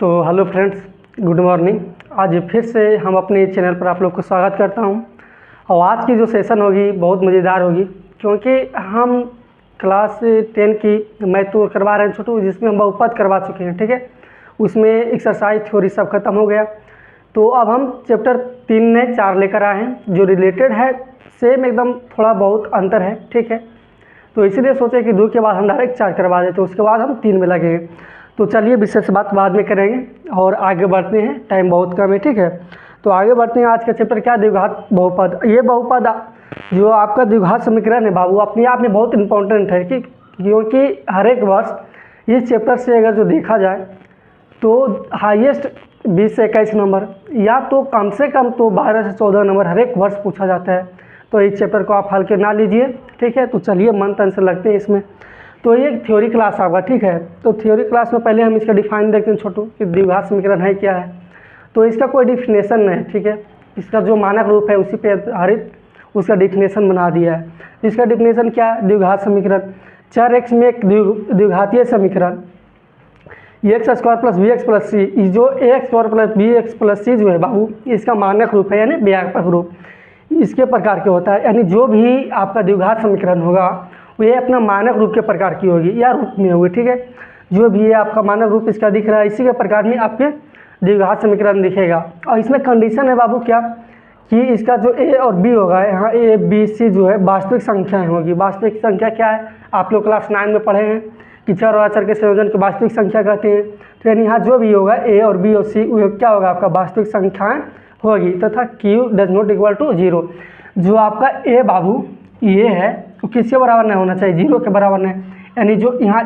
तो hello friends, good morning. आज फिर से हम अपने चैनल पर आप लोग को स्वागत करता हूं। और आज की जो सेशन होगी बहुत मज़ेदार होगी, क्योंकि हम क्लास 10 की मैथ तो करवा रहे हैं छोटू, जिसमें हम बहुपद करवा चुके हैं। ठीक है, उसमें एक्सरसाइज थ्योरी सब खत्म हो गया। तो अब हम चैप्टर 3 में 4 लेकर आए हैं, जो रिलेटेड है, सेम एकदम, थोड़ा बहुत अंतर है। ठीक है, तो इसलिए सोचे कि 2 के बाद हम डायरेक्ट 4 करवा देते, उसके बाद हम 3 में लगेंगे। तो चलिए विशेष बात बाद में करेंगे और आगे बढ़ते हैं, टाइम बहुत कम है। ठीक है, तो आगे बढ़ते हैं। आज का चैप्टर क्या, द्विघात बहुपद। ये बहुपद जो आपका द्विघात समीकरण है बाबू, अपने आप में बहुत इंपॉर्टेंट है, क्योंकि हर एक वर्ष इस चैप्टर से अगर जो देखा जाए तो हाईएस्ट 20 से 21 नंबर, या तो कम से कम तो 12 से 14 नंबर हर एक वर्ष पूछा जाता है। तो इस चैप्टर को आप हल्के ना लीजिए। ठीक है, तो चलिए मन तन से लगते हैं इसमें। तो ये एक थ्योरी क्लास आपका। ठीक है, तो थ्योरी क्लास में पहले हम इसका डिफाइन देखते हैं छोटू, कि द्विघात समीकरण है क्या है। तो इसका कोई डिफिनेशन नहीं है। ठीक है, इसका जो मानक रूप है उसी पे आधारित उसका डिफिनेशन बना दिया है। इसका डिफिनेशन क्या है, द्विघात समीकरण, चर एक्स में एक द्विघातीय समीकरण, x square plus b x plus c, जो a square plus b x plus c जो है बाबू, इसका मानक रूप है, यानी व्यापक रूप इसके प्रकार के होता है। यानी जो भी आपका द्विघात समीकरण होगा वो ये अपना मानक रूप के प्रकार की होगी या रूप में होगी। ठीक है, जो भी ये आपका मानक रूप इसका दिख रहा है, इसी के प्रकार में आपके द्विघात समीकरण दिखेगा। और इसमें कंडीशन है बाबू क्या, कि इसका जो ए और बी होगा, यहाँ ए बी सी जो है वास्तविक संख्याएं होगी। वास्तविक संख्या क्या है, आप लोग क्लास 9 में पढ़े हैं कि चर और अचर के संयोजन को वास्तविक संख्या कहते हैं। तो यानी यहाँ जो भी होगा ए और बी और सी, वो क्या होगा, आपका वास्तविक संख्याएं होगी, तथा Q does not equal to 0। जो आपका ए बाबू ये है तो किसके बराबर नहीं होना चाहिए, 0 के बराबर नहीं। यानी जो यहाँ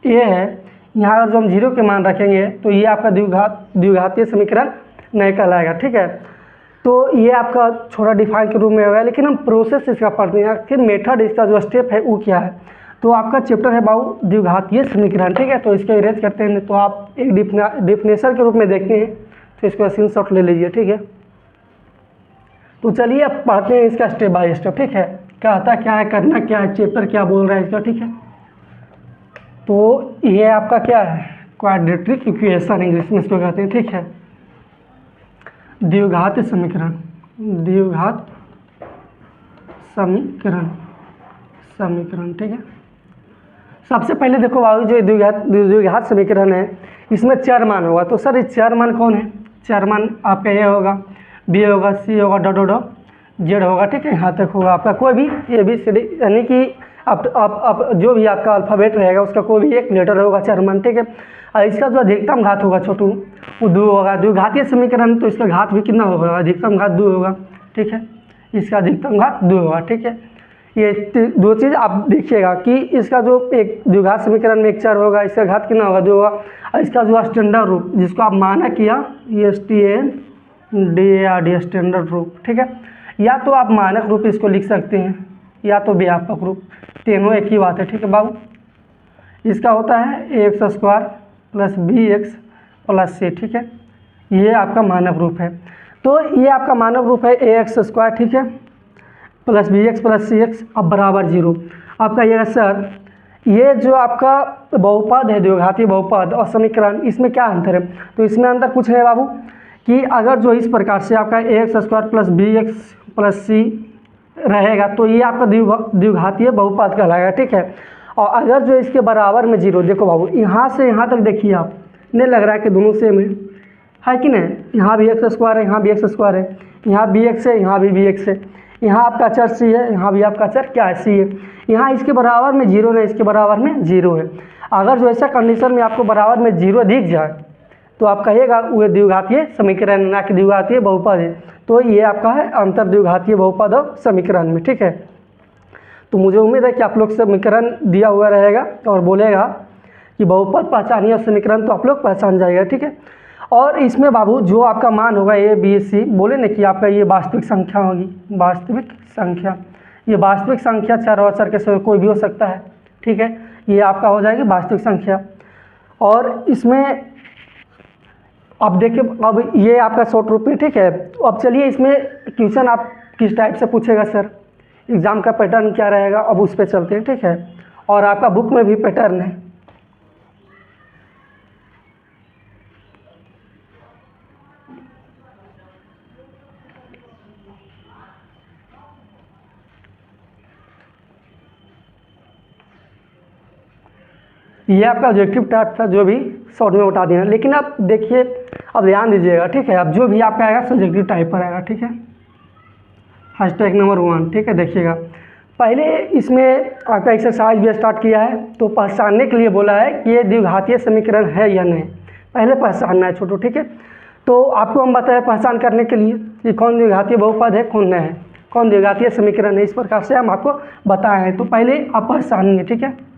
ए है, यहाँ अगर जो हम 0 के मान रखेंगे तो ये आपका द्विघातीय समीकरण नहीं कहलाएगा। ठीक है, तो ये आपका छोटा डिफाइन के रूप में होगा, लेकिन हम प्रोसेस इसका पढ़ते हैं, फिर मेथड इसका जो स्टेप है वो क्या है। तो आपका चैप्टर है बाबू द्विघातीय समीकरण। ठीक है, तो इसको इरेज करते हैं। तो आप एक डिफिनेशन के रूप में देखते हैं, तो इसको स्क्रीनशॉट ले लीजिए। ठीक है, तो चलिए अब पढ़ते हैं इसका स्टेप बाय स्टेप। ठीक है, कहता क्या है, करना क्या है, चैप्टर क्या बोल रहा है इसका। ठीक है, तो ये आपका क्या है, क्वाड्रेटिक इक्वेशन इंग्लिश में इसको कहते हैं। ठीक है, द्विघात समीकरण, द्विघात समीकरण, ठीक है। सबसे पहले देखो बाबू, जो द्विघात समीकरण है इसमें चर मान होगा। तो सर इस चर मान कौन है, चर मान आपका ए होगा, बी होगा, सी होगा, डॉट डॉट डॉट जेड होगा। ठीक है, यहाँ तक होगा आपका कोई भी ए बी सी डी, यानी कि अब जो भी आपका अल्फ़ाबेट रहेगा उसका कोई भी एक लेटर होगा चर मान। ठीक है, और इसका जो अधिकतम घात होगा छोटू वो 2 होगा। द्विघातीय समीकरण तो इसका घात भी कितना होगा, अधिकतम घात 2 होगा। ठीक है, इसका अधिकतम घात 2 होगा। ठीक है, ये 2 चीज़ आप देखिएगा कि इसका जो एक द्विघात समीकरण में एक चर होगा, इसका घात कितना होगा, 2 होगा। और इसका जो स्टैंडर्ड रूप जिसको आप माना किया, ये STNDARD स्टैंडर्ड रूप। ठीक है, या तो आप मानक रूप इसको लिख सकते हैं, या तो व्यापक रूप, तीनों एक ही बात है। ठीक है बाबू, इसका होता है x square plus b x plus c. ठीक है, ये आपका मानक रूप है। तो ये आपका मानक रूप है ए एक्स स्क्वायर, ठीक है, प्लस बी एक्स प्लस सी एक्स, अब बराबर 0। आपका ये सर, ये जो आपका बहुपद है, द्विघातीय बहुपद और समीकरण, इसमें क्या अंतर है। तो इसमें अंतर कुछ है बाबू, कि अगर जो इस प्रकार से आपका a x square plus b x plus c रहेगा तो ये आपका द्विघातीय बहुपद कहलाएगा। ठीक है, और अगर जो इसके बराबर में 0, देखो बाबू यहाँ से यहाँ तक देखिए, आप नहीं लग रहा है कि दोनों सेम है कि नहीं। यहाँ भी एक्स स्क्वायर है, यहाँ भी एक्स स्क्वायर है, यहाँ बी एक्स है, यहाँ भी बी एक्स है, यहाँ आपका चर सी है, यहाँ भी आपका चर क्या है, सी है। यहाँ इसके बराबर में 0 नहीं, इसके बराबर में 0 है। अगर जो ऐसा कंडीशन में आपको बराबर में 0 दिख जाए तो आप कहिएगा वो द्विघातीय समीकरण, ना कि द्विघातीय बहुपद है। तो ये आपका है अंतर द्विघातीय बहुपद और समीकरण में। ठीक है, तो मुझे उम्मीद है कि आप लोग समीकरण दिया हुआ रहेगा और बोलेगा कि बहुपद पहचानिए, समीकरण तो आप लोग पहचान जाएगा। ठीक है, और इसमें बाबू जो आपका मान होगा ए बी सी, बोले ना कि आपका ये वास्तविक संख्या होगी, वास्तविक संख्या। ये वास्तविक संख्या चर और अचर के समय कोई भी हो सकता है। ठीक है, ये आपका हो जाएगी वास्तविक संख्या। और इसमें अब देखिए, अब ये आपका शॉर्ट रूप में। ठीक है, तो अब चलिए इसमें क्वेश्चन आप किस टाइप से पूछेगा सर, एग्ज़ाम का पैटर्न क्या रहेगा, अब उस पर चलते हैं। ठीक है, और आपका बुक में भी पैटर्न है। ये आपका ऑब्जेक्टिव टाइप था, जो भी शॉर्ट में बता देना। लेकिन आप देखिए, अब ध्यान दीजिएगा, ठीक है। अब जो भी आपका आएगा सब्जेक्टिव टाइप पर आएगा, ठीक है। हैशटैग नंबर 1, ठीक है। देखिएगा, पहले इसमें आपका एक्सरसाइज भी स्टार्ट किया है, तो पहचानने के लिए बोला है कि ये द्विघातीय समीकरण है या नहीं, पहले पहचानना है छोटू, ठीक है। तो आपको हम बताए पहचान करने के लिए कि कौन द्विघातीय बहुपद है, कौन नहीं है, कौन द्विघातीय समीकरण है, इस प्रकार से हम आपको बताए हैं। तो पहले आप पहचानिए, ठीक है।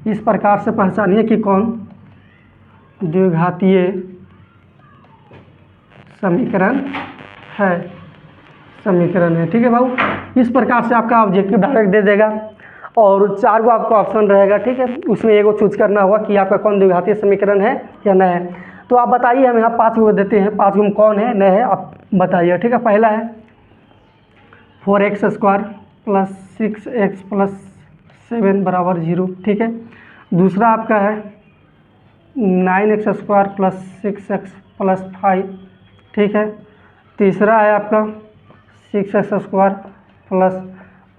इस प्रकार से पहचानिए कि कौन द्विघातीय समीकरण है, ठीक है बाबू। इस प्रकार से आपका ऑब्जेक्टिव डायरेक्ट दे देगा और 4 को आपका ऑप्शन रहेगा, ठीक है। उसमें एक को चूज करना होगा कि आपका कौन द्विघातीय समीकरण है या नहीं है। तो आप बताइए, हम यहाँ 5 को देते हैं, 5 में कौन है, नहीं है, आप बताइए, ठीक है। पहला है 4x² + 6x + 7 = 0, ठीक है। दूसरा आपका है 9x² + 6x + 5, ठीक है। तीसरा है आपका 6x² +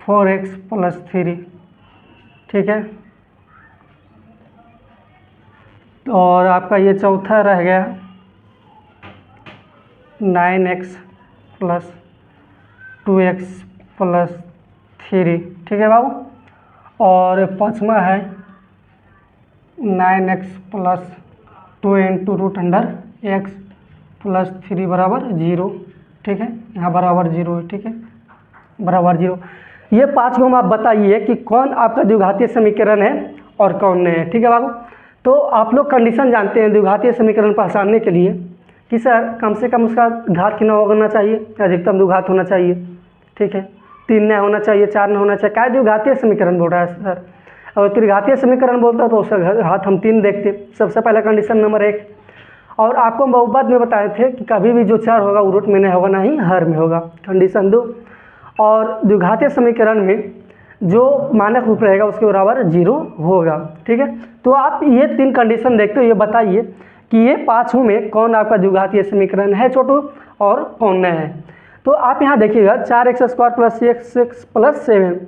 4x + 3, ठीक है। और आपका ये चौथा रह गया 9x + 2x + 3, ठीक है बाबू। और पाँचवा है 9x + 2 × √x + 3 = 0, ठीक है। यहाँ बराबर 0 है, ठीक है, बराबर 0। ये 5 को हम आप बताइए कि कौन आपका द्विघातीय समीकरण है और कौन नहीं है, ठीक है बाबू। तो आप लोग कंडीशन जानते हैं द्विघातीय समीकरण पहचानने के लिए कि सर कम से कम उसका घात कितना होना चाहिए, अधिकतम द्विघात होना चाहिए, ठीक है। 3 नहीं होना चाहिए, 4 नहीं होना चाहिए। क्या द्विघातीय समीकरण बोल रहा है सर? अगर त्रिघातीय समीकरण बोलता तो उसका घात हम 3 देखते, सबसे पहला कंडीशन नंबर 1। और आपको हम बहुपद में बताए थे कि कभी भी जो चर होगा वो रूट में नहीं होगा, ना ही हर में होगा, कंडीशन 2। और द्विघातीय समीकरण में जो मानक रूप रहेगा उसके बराबर 0 होगा, ठीक है। तो आप ये 3 कंडीशन देखते हो, ये बताइए कि ये 5 में कौन आपका द्विघातीय समीकरण है छोटू और कौन नहीं है। तो आप यहाँ देखिएगा 4x² + 6x + 7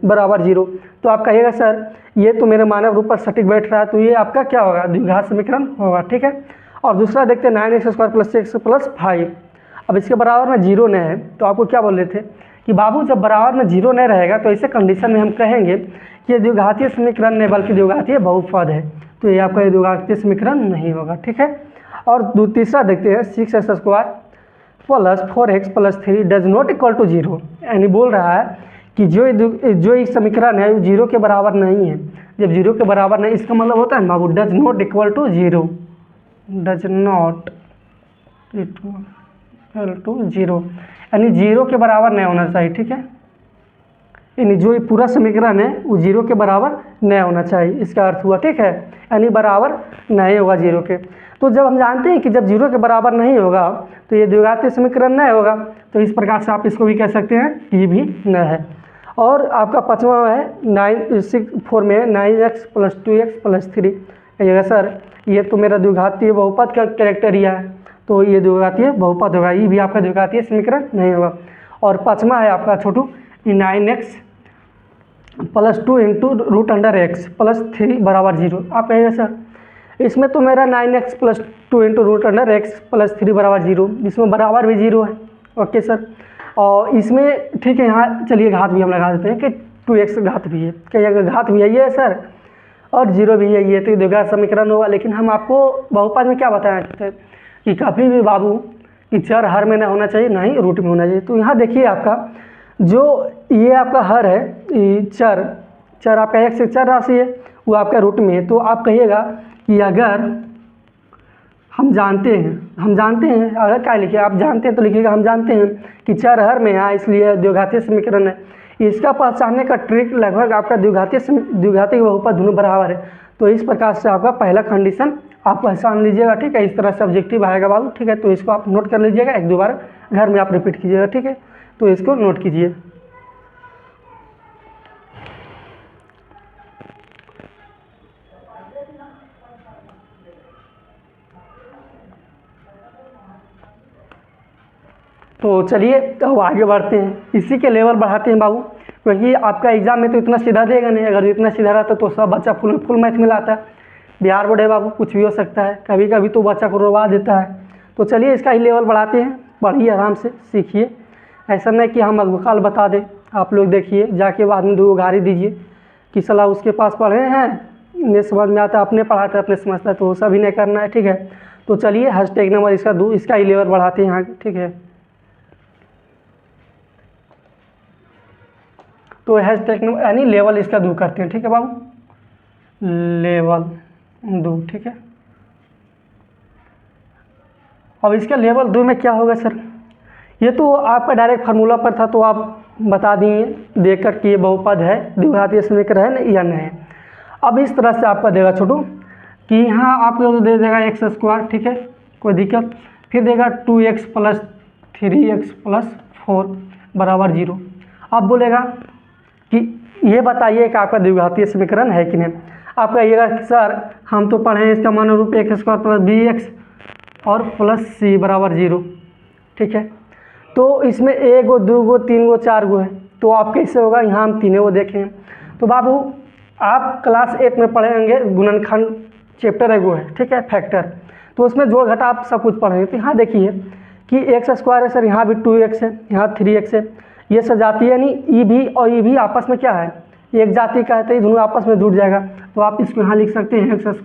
= 0। तो आप कहिएगा सर ये तो मेरे मानक रूप पर सटीक बैठ रहा है, तो ये आपका क्या होगा, द्विघात समीकरण होगा, ठीक है। और दूसरा देखते हैं 9x² + 6x + 5। अब इसके बराबर में 0 नहीं है, तो आपको क्या बोल रहे थे कि बाबू जब बराबर में 0 नहीं रहेगा तो ऐसे कंडीशन में हम कहेंगे कि ये द्विघातीय समीकरण नहीं बल्कि द्विघातीय बहुपद है, तो ये आपका द्विघातीय समीकरण नहीं होगा, ठीक है। और तीसरा देखते हैं 6x² + 4x + 3 does not equal to 0, यानी बोल रहा है कि जो एक समीकरण है वो 0 के बराबर नहीं है। जब 0 के बराबर नहीं, इसका मतलब होता है बाबू does not equal to 0, does not equal to 0, यानी 0 के बराबर नहीं होना चाहिए, ठीक है। यानी जो ये पूरा समीकरण है वो 0 के बराबर नहीं होना चाहिए, इसका अर्थ हुआ, ठीक है। यानी बराबर नहीं होगा 0 के। तो जब हम जानते हैं कि जब 0 के बराबर नहीं होगा तो ये द्विघातीय समीकरण नहीं होगा, तो इस प्रकार से आप इसको भी कह सकते हैं कि ये भी नहीं है। और आपका 5वां है 4 में 9x + 2x + 3। कहिएगा सर ये तो मेरा द्विघातीय बहुपद का कैरेक्टरिया है, तो ये द्विघातीय बहुपद होगा, ये भी आपका द्विघातीय समीकरण नहीं होगा। और 5वां है आपका छोटू 9x + 2 × √x + 3 = 0। आप कहेंगे सर इसमें तो मेरा 9x + 2 × √x + 3 = 0, इसमें बराबर भी 0 है, ओके सर। और इसमें ठीक है, यहाँ चलिए घात भी हम लगा देते हैं कि 2x घात भी है, क्या अगर घात भी यही है सर और 0 भी यही है, तो ये द्विघात समीकरण होगा। लेकिन हम आपको बहुपद में क्या बताए थे कि कभी भी बाबू कि चर हर में ना होना चाहिए, ना ही रूट में होना चाहिए। तो यहाँ देखिए आपका जो ये आपका हर है, चर आपका एक से चर राशि है, वो आपका रूट में है। तो आप कहिएगा कि अगर हम जानते हैं, अगर क्या लिखिए आप जानते हैं तो लिखिएगा हम जानते हैं कि चर हर में है, इसलिए द्विघातीय समीकरण है। इसका पहचानने का ट्रिक लगभग आपका द्विघातीय बहुपद दोनों बराबर है। तो इस प्रकार से आपका पहला कंडीशन आप पहचान लीजिएगा, ठीक है। इस तरह से ऑब्जेक्टिव आएगा बाबू, ठीक है। तो इसको आप नोट कर लीजिएगा, 1-2 बार घर में आप रिपीट कीजिएगा, ठीक है। तो इसको नोट कीजिए। तो चलिए अब आगे बढ़ते हैं, इसी के लेवल बढ़ाते हैं बाबू, क्योंकि आपका एग्ज़ाम में तो इतना सीधा देगा नहीं। अगर इतना सीधा रहता तो सब बच्चा फुल मैथ में लाता है। बिहार बोर्ड है बाबू, कुछ भी हो सकता है, कभी कभी तो बच्चा को रोवा देता है। तो चलिए इसका ही लेवल बढ़ाते हैं, पढ़िए आराम से सीखिए, ऐसा नहीं कि हम अगले बता दें। आप लोग देखिए जाके बाद में 2 गाड़ी दीजिए कि सलाह उसके पास पढ़े हैं, इन्हें समझ में आता है, अपने पढ़ाते अपने समझता है, तो वो सभी नहीं करना है, ठीक है। तो चलिए हैशटैग नंबर इसका 2, इसका ही लेवल बढ़ाते हैं यहाँ, ठीक है। तो हैशटैग नंबर यानी लेवल इसका 2 करते हैं, ठीक है बाबू, लेवल 2, ठीक है। अब इसका लेवल 2 में क्या होगा सर, ये तो आपका डायरेक्ट फार्मूला पर था, तो आप बता दिए देख कर कि ये बहुपद है, द्विघातीय समीकरण है या नहीं है। अब इस तरह से आपका देगा छोटू कि यहाँ आपको दे देगा x², ठीक है, कोई दिक्कत, फिर देगा 2x + 3x + 4 = 0। अब बोलेगा कि ये बताइए कि आपका द्विघातीय समीकरण है कि नहीं। आप कहिएगा कि सर हम तो पढ़े हैं इसका मान रूप x² + bx और +c = 0, ठीक है। तो इसमें 1 गो 2 गो 3 गो 4 गो है, तो आप कैसे होगा, यहाँ हम तीनों को देखें। तो बाबू आप क्लास 8 में पढ़ेंगे गुणनखंड चैप्टर है वो है, ठीक है, फैक्टर, तो उसमें जोड़ घटा आप सब कुछ पढ़ेंगे। तो यहाँ देखिए कि x² है सर, यहाँ भी 2x है, यहाँ 3x है, ये सजाती है नहीं, ई भी और ई भी आपस में क्या है, एक जाति का है, तो ये दोनों आपस में जुड़ जाएगा। तो आप इसको यहाँ लिख सकते हैं x² +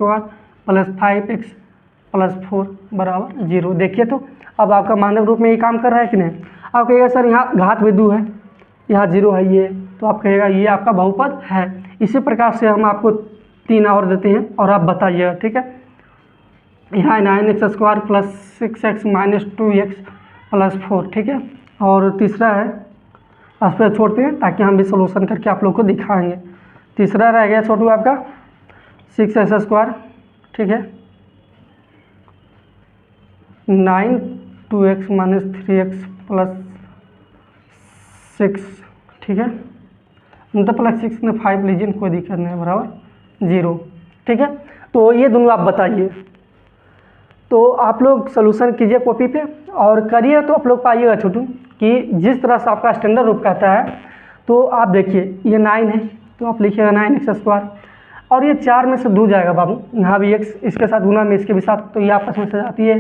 5x + 4 = 0। देखिए तो अब आपका मानक रूप में ये काम कर रहा है कि नहीं। आप कहिएगा सर यहाँ घात बिंदु है, यहाँ 0 है ये, तो आप कहिएगा ये आपका बहुपद है। इसी प्रकार से हम आपको 3 और देते हैं और आप बताइएगा, ठीक है। यहाँ 9x² + 6x - 2x + 4, ठीक है। और तीसरा है, इस पर छोड़ते हैं ताकि हम भी सोल्यूशन करके आप लोग को दिखाएंगे। तीसरा रह गया छोटू आपका 6x², ठीक है, 9 2x - 3x + 6, ठीक है, मतलब +6 में 5 लीजिए, कोई दिक्कत नहीं, = 0, ठीक है। तो ये दोनों आप बताइए। तो आप लोग सोल्यूशन कीजिए कॉपी पे और करिए, तो आप लोग पाइएगा छोटू कि जिस तरह से आपका स्टैंडर्ड रूप कहता है। तो आप देखिए ये 9 है, तो आप लिखिएगा 9x², और ये 4 में से 2 जाएगा बाबू, यहाँ भी x इसके साथ गुना में इसके भी साथ, तो ये आपस में सजाती है,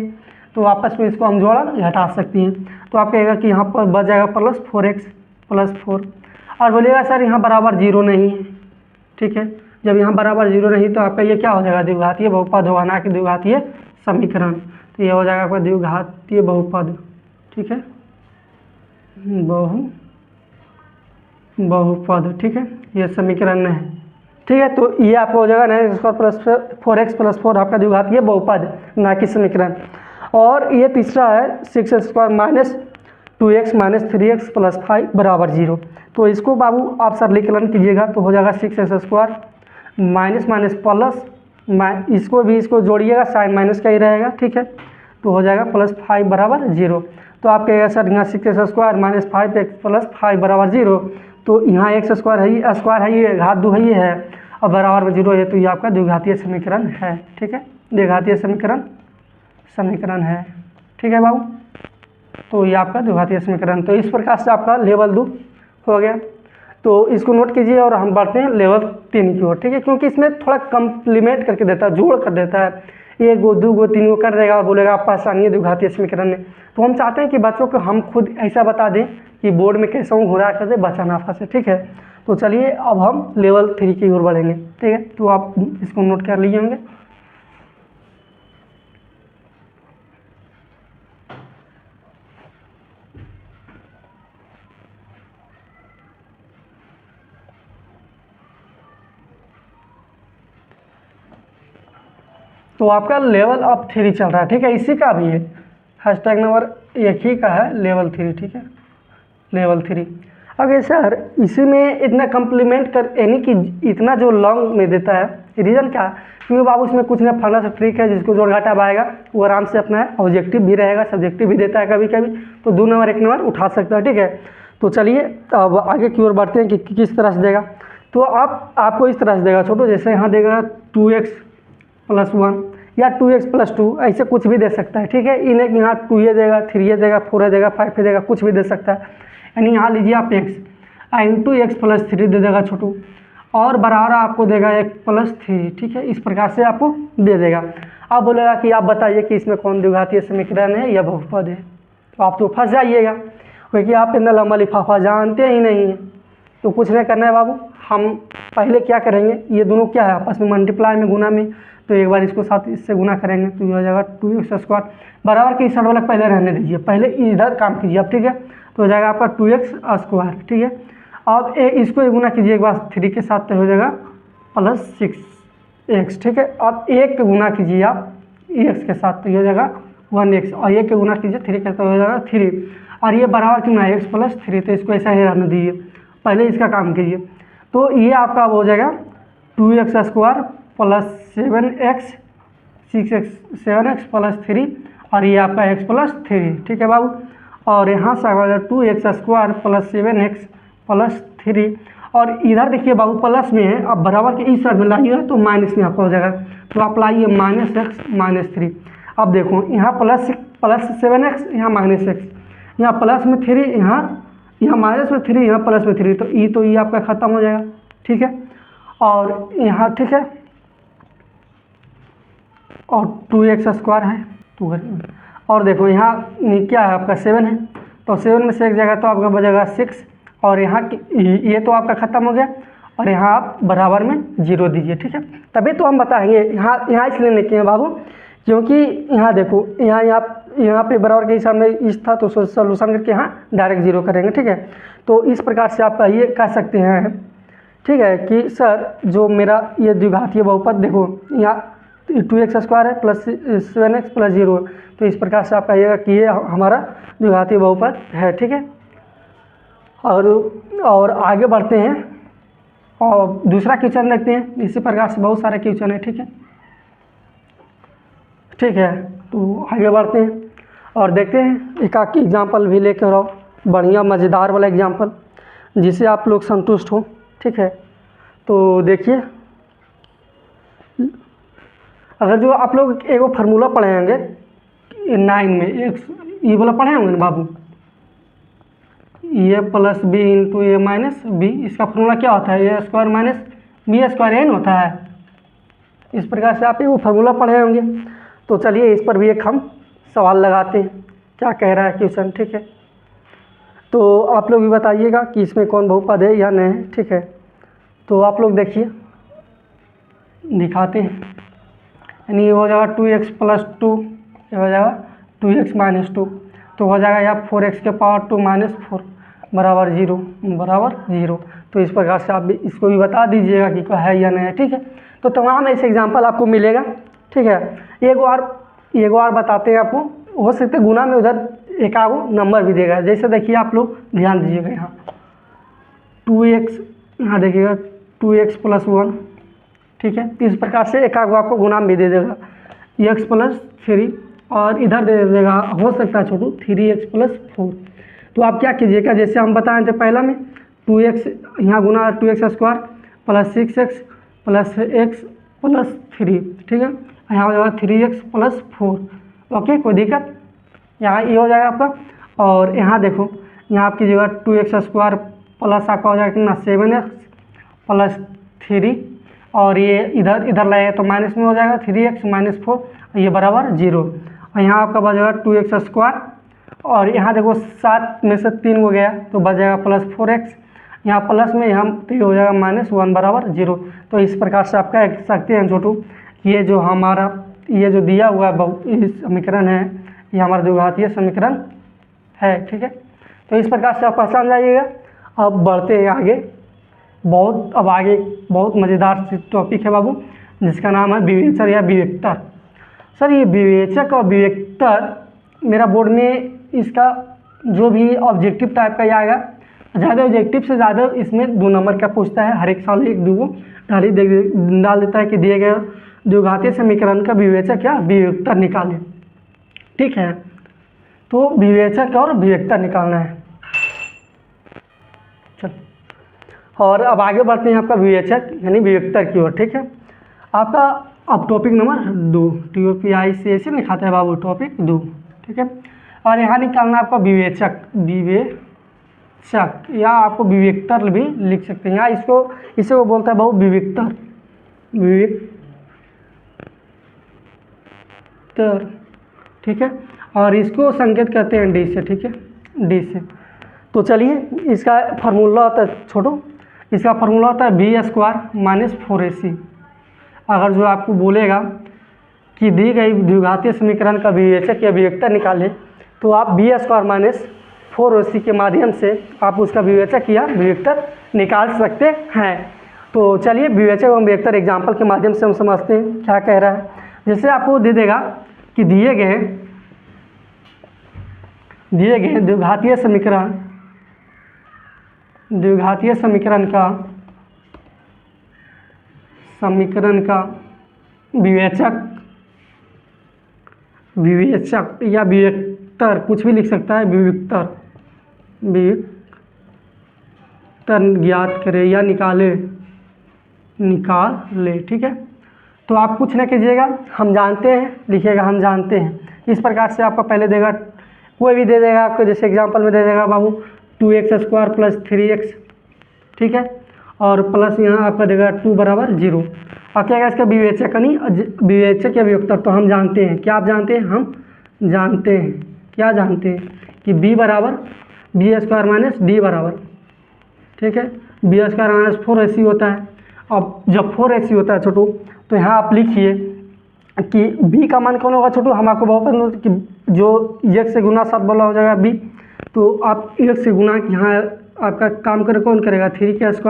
तो आपस में इसको हम जोड़ा घटा सकती हैं। तो आप कहेगा कि यहाँ पर बच जाएगा +4x + 4, और बोलिएगा सर यहाँ = 0 नहीं है, ठीक है। जब यहाँ = 0 नहीं तो आपका ये क्या हो जाएगा, द्विघातीय बहुपद होगा, ना कि द्विघातीय समीकरण। तो ये हो जाएगा आपका द्विघातीय बहुपद, ठीक है, बहुपद, ठीक है, ये समीकरण है, ठीक है। तो ये आपको हो जाएगा 9x² + 4x + 4 आपका द्विघातीय बहुपद, ना कि समीकरण। और ये तीसरा है 6x² - 2x - 3x + 5 = 0। तो इसको बाबू आप सरलीकरण कीजिएगा तो हो जाएगा 6x² माइनस प्लस, इसको भी इसको जोड़िएगा, साइन माइनस का ही रहेगा, ठीक है। तो हो जाएगा +5 = 0। तो आप कहेगा सर यहाँ 6x² - 5x + 5 = 0, तो यहाँ x² है, ये स्क्वायर है, ये घात 2 है, ये है, और बराबर में 0 है, तो ये आपका द्विघातीय समीकरण है, ठीक है, द्विघातीय समीकरण है, ठीक है बाबू। तो ये आपका द्विघातीय समीकरण, तो इस प्रकार से आपका लेवल 2 हो गया। तो इसको नोट कीजिए और हम बढ़ते हैं लेवल 3 की ओर, ठीक है, क्योंकि इसमें थोड़ा कम्प्लीमेंट करके देता है, जोड़ कर देता है, 1 गो 2 गो 3 गो कर देगा और बोलेगा आप आसानी है द्विघातीय समीकरण में। तो हम चाहते हैं कि बच्चों को हम खुद ऐसा बता दें कि बोर्ड में कैसे घुरा कर दे, बचा ना फंसे, ठीक है। तो चलिए अब हम लेवल 3 की ओर बढ़ेंगे, ठीक है। तो आप इसको नोट कर लिए होंगे। तो आपका लेवल अब 3 चल रहा है, ठीक है, इसी का भी है, हैशटैग नंबर एक ही का है, लेवल 3, ठीक है, लेवल 3। अगर सर इसी में इतना कम्प्लीमेंट कर, यानी कि इतना जो लॉन्ग में देता है रीज़न क्या है? क्योंकि बाबू इसमें कुछ ना फंडा सा ट्रिक है, जिसको जोड़ घटा पाएगा वो आराम से अपना ऑब्जेक्टिव भी रहेगा, सब्जेक्टिव भी देता है कभी कभी, तो 2 नंबर 1 नंबर उठा सकता है। ठीक है, तो चलिए अब आगे की ओर बढ़ते हैं कि किस तरह से देगा। तो आपको इस तरह से देगा छोटू, जैसे यहाँ देगा 2x + 1 या 2x + 2, ऐसे कुछ भी दे सकता है। ठीक है, इन्हें यहाँ 2a देगा, 3a देगा, 4a देगा, 5a देगा, कुछ भी दे सकता है। यानी यहाँ लीजिए आप x इंटू x + 3 दे देगा छोटू, और बराबर आपको देगा x + 3। ठीक है, इस प्रकार से आपको दे देगा। अब बोलेगा कि आप बताइए कि इसमें कौन द्विघातीय समीकरण है या बहुपद है, तो आप तो फंस जाइएगा, क्योंकि आप इतना लंबा लिफाफा जानते ही नहीं हैं। तो कुछ नहीं करना है बाबू, हम पहले क्या करेंगे, ये दोनों क्या है आपस में मल्टीप्लाई में, गुना में, तो एक बार इसको साथ इससे गुना करेंगे तो ये हो जाएगा 2x² बराबर के इस वाला पहले रहने दीजिए, पहले इधर काम कीजिए आप। ठीक है, तो हो जाएगा आपका 2x²। ठीक है, अब इसको गुना कीजिए एक बार 3 के साथ, तो हो जाएगा +6x। ठीक है, अब 1 गुना कीजिए आप x के साथ, तो ये हो जाएगा 1x, और 1 गुना कीजिए 3 के साथ, तो हो जाएगा 3, और ये बराबर क्यों है x + 3, तो इसको ऐसा ही रहने दीजिए, पहले इसका काम कीजिए। तो ये आपका हो जाएगा 2x² + 7x 7x + 3, और ये आपका x + 3। ठीक है बाबू, और यहाँ से आ जाएगा 2x² + 7x + 3, और इधर देखिए बाबू प्लस में है, अब बराबर के इस साइड में लाइए तो माइनस में आपका हो जाएगा, तो आप लाइए -x - 3। अब देखो यहाँ +7x, यहाँ -x, यहाँ प्लस में 3, यहाँ माइनस में 3, यहाँ प्लस में 3, तो ये आपका ख़त्म हो जाएगा। ठीक है, और यहाँ ठीक है, और 2x² है, और देखो यहाँ क्या है आपका 7 है, तो 7 में से एक जगह तो आपका बचेगा 6, और यहाँ ये तो आपका ख़त्म हो गया, और यहाँ आप बराबर में 0 दीजिए। ठीक है, तभी तो हम बताएंगे। यहाँ इसलिए नहीं किए बाबू, क्योंकि यहाँ देखो यहाँ पे बराबर के हिसाब में इस था, तो सोल्यूशन करके यहाँ डायरेक्ट 0 करेंगे। ठीक है, तो इस प्रकार से आप ये कह सकते हैं, ठीक है, कि सर जो मेरा ये द्विघातीय बहुपद देखो यहाँ 2x² है + 7x + 0, तो इस प्रकार से आप कहिएगा कि ये हमारा द्विघातीय बहुपद है। ठीक है, और आगे बढ़ते हैं और दूसरा क्वेश्चन देखते हैं। इसी प्रकार से बहुत सारे क्वेश्चन है। ठीक है, तो आगे बढ़ते हैं और देखते हैं एक आध एग्जाम्पल भी लेकर आओ, बढ़िया मज़ेदार वाला एग्जाम्पल, जिससे आप लोग संतुष्ट हो। ठीक है, तो देखिए, अगर जो आप लोग एगो फार्मूला पढ़े होंगे 9 में, ये वाला पढ़े होंगे ना बाबू, a + b × a - b, इसका फार्मूला क्या होता है, a² - b² n होता है। इस प्रकार से आप एगो फार्मूला पढ़े होंगे। तो चलिए इस पर भी एक हम सवाल लगाते हैं, क्या कह रहा है क्वेश्चन। ठीक है, तो आप लोग भी बताइएगा कि इसमें कौन बहुपद है या नहीं है। ठीक है, तो आप लोग देखिए, दिखाते हैं। यानी ये हो जाएगा 2x + 2, ये हो जाएगा 2x - 2, तो हो जाएगा यहाँ 4x² - 2 - 4 बराबर 0। तो इस प्रकार से आप भी इसको भी बता दीजिएगा कि क्या है या नहीं है। ठीक है, तो तमाम ऐसे एग्जाम्पल आपको मिलेगा। ठीक है, एक बार बताते हैं आपको, हो सकते गुना में उधर एक आगो नंबर भी देगा। जैसे देखिए आप लोग ध्यान दीजिएगा, यहाँ 2x, यहाँ देखिएगा 2x + 1। ठीक है, इस प्रकार से एक आगो आपको गुना में भी दे देगा, x + 3, और इधर दे देगा, हो सकता है छोटू 3x + 4। तो आप क्या कीजिएगा, जैसे हम बताए थे पहला में 2x, यहाँ गुना 2x² + 6x + x + 3। ठीक है, यहाँ हो जाएगा 3x + 4। ओके, कोई दिक्कत, यहाँ ये हो जाएगा आपका। और यहाँ देखो, यहाँ आप कीजिएगा 2x² प्लस आपका हो जाएगा कितना 7x + 3, और ये इधर लगेगा तो माइनस में हो जाएगा 3x - 4, ये बराबर 0। और यहाँ आपका बच जाएगा 2x², और यहाँ देखो 7 में से 3 हो गया तो बच जाएगा +4x, यहाँ प्लस में यहाँ तो ये हो जाएगा -1 बराबर 0। तो इस प्रकार से आप कह सकते हैं छोटू, ये जो हमारा ये जो दिया हुआ समीकरण है, ये हमारा द्विघातीय समीकरण है। ठीक है, तो इस प्रकार से आप पहचान जाइएगा। अब बढ़ते हैं आगे, आगे बहुत मज़ेदार टॉपिक है बाबू, जिसका नाम है विवेचक या विवेक्टर। सर ये विवेचक और विवेक्टर मेरा बोर्ड में इसका जो भी ऑब्जेक्टिव टाइप का ही आएगा, ज़्यादा ऑब्जेक्टिव से ज़्यादा इसमें 2 नंबर का पूछता है, हर एक साल 1-2 डाल देता है कि दिए गए द्विघातीय समीकरण का विवेचक या विवेक्तर निकालें। ठीक है, तो विवेचक और विवेक्तर निकालना है। चल, और अब आगे बढ़ते हैं आपका विवेचक यानी विवेक्तर की ओर। ठीक है, आपका अब टॉपिक नंबर 2 TOPI से ऐसे लिखाते हैं बाबू, टॉपिक 2। ठीक है, और यहाँ निकालना आपका विवेचक, विवेचक या आपको विवेक्तर भी लिख सकते हैं, या इसे वो बोलता है बाबू विवेक्तर, विवेक्तर। ठीक है, और इसको संकेत करते हैं डी से। ठीक है, डी से। तो चलिए, इसका फार्मूला होता है छोटो, इसका फार्मूला होता है b² - 4ac। अगर जो आपको बोलेगा कि दी गई द्विघातीय समीकरण का विवेचक या विवेक्तर निकालें, तो आप b² - 4ac के माध्यम से आप उसका विवेचक या विवेक्तर निकाल सकते हैं। तो चलिए, विवेचक एवं विवेक्तर एग्जाम्पल के माध्यम से हम समझते हैं क्या कह रहा है। जैसे आपको दे देगा कि दिए गए द्विघातीय समीकरण का विवेचक या विवेक्तर, कुछ भी लिख सकता है, विवेक्तर ज्ञात करे या निकाल ले। ठीक है, तो आप कुछ ना कीजिएगा, हम जानते हैं लिखिएगा, हम जानते हैं। इस प्रकार से आपको पहले देगा, कोई भी दे देगा आपको, जैसे एग्जांपल में दे देगा बाबू 2x² + 3x। ठीक है, और प्लस यहाँ आपका देगा 2 = 0। और क्या है इसका विवेचक यानी विवेचक या विवेक्तर। तो हम जानते हैं, क्या आप जानते हैं, हम जानते हैं, क्या जानते हैं कि b = b² - d बराबर। ठीक है, b² - 4ac होता है। अब जब 4ac होता है छोटू, तो यहाँ आप लिखिए कि b का मान कौन होगा छोटू, हम आपको बहुत पसंद कि जो 1 से गुना 7 बोला हो जाएगा b, तो आप 1 से गुना, यहाँ आपका काम करे कौन करेगा, 3k² -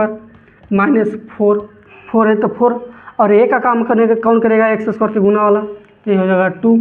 4 है तो 4, और a का काम करने का कौन करेगा, x² के गुना वाला, ये हो जाएगा 2।